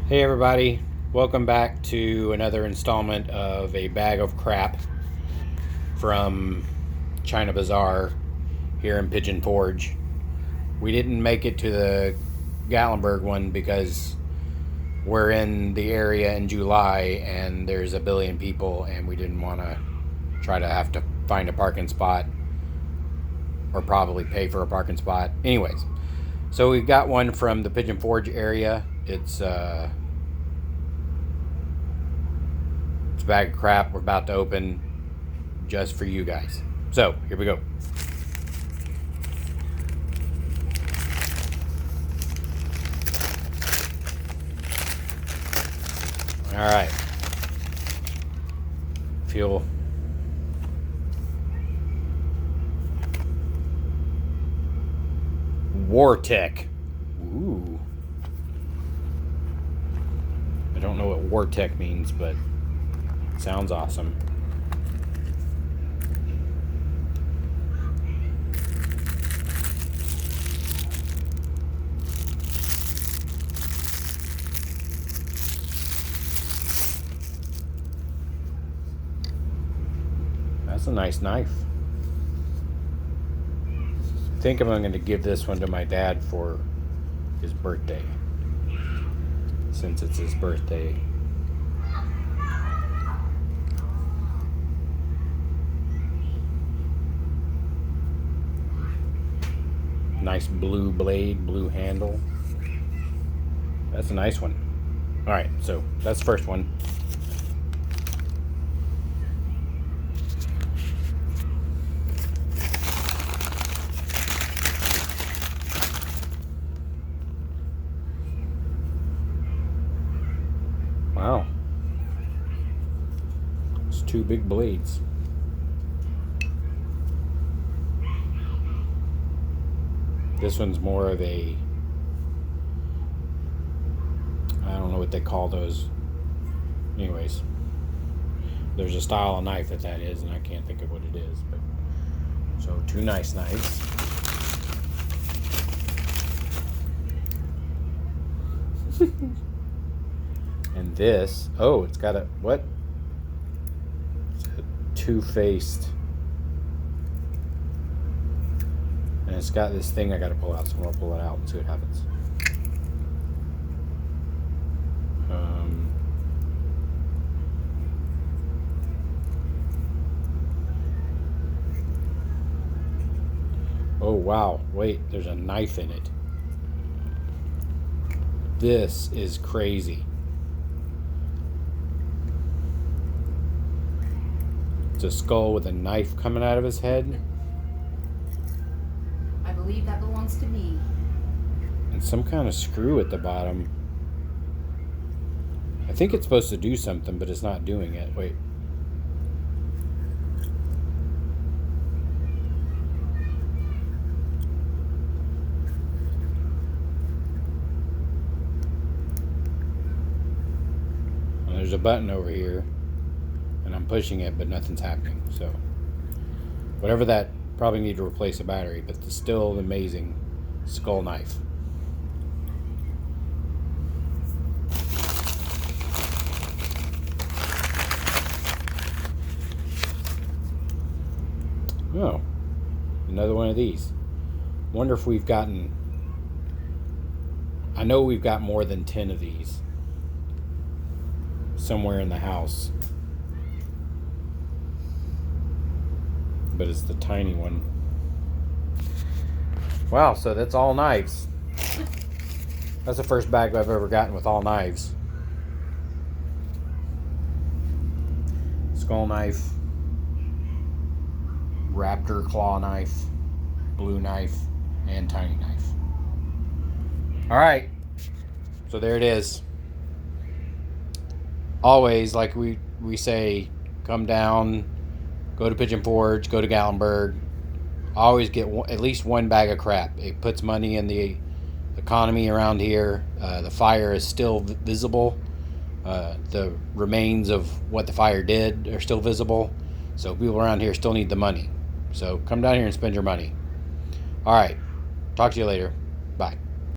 Hey everybody, welcome back to another installment of a bag of crap from China Bazaar here in Pigeon Forge. We didn't make it to the Gatlinburg one because we're in the area in July and there's a billion people and we didn't want to try to have to find a parking spot or probably pay for a parking spot. Anyways, so we got one from the Pigeon Forge area. It's a bag of crap we're about to open just for you guys. So here we go. All right. Feel Wartech. Ooh. I don't know what Wartech means, but it sounds awesome. That's a nice knife. I think I'm going to give this one to my dad for his birthday, since it's his birthday. Nice blue blade, blue handle. That's a nice one. All right, so that's the first one. Wow. It's two big blades. This one's more of a, I don't know what they call those. Anyways, there's a style of knife that is, and I can't think of what it is. But so two nice knives. And this, oh, it's got a, what? It's a two-faced. And it's got this thing I gotta pull out, so I'm gonna pull it out and see what happens. Oh wow, wait, there's a knife in it. This is crazy. It's a skull with a knife coming out of his head. I believe that belongs to me. And some kind of screw at the bottom. I think it's supposed to do something, but it's not doing it. Wait. Well, there's a button over here, and I'm pushing it, but nothing's happening. So, whatever that, probably need to replace a battery, but it's still an amazing skull knife. Oh, another one of these. Wonder if we've gotten, I know we've got more than 10 of these somewhere in the house. But it's the tiny one. Wow, so that's all knives. That's the first bag I've ever gotten with all knives. Skull knife, raptor claw knife, blue knife, and tiny knife. All right, so there it is. Always, like we say, come down, go to Pigeon Forge, go to Gatlinburg. Always get at least one bag of crap. It puts money in the economy around here. The fire is still visible. The remains of what the fire did are still visible. So people around here still need the money. So come down here and spend your money. All right. Talk to you later.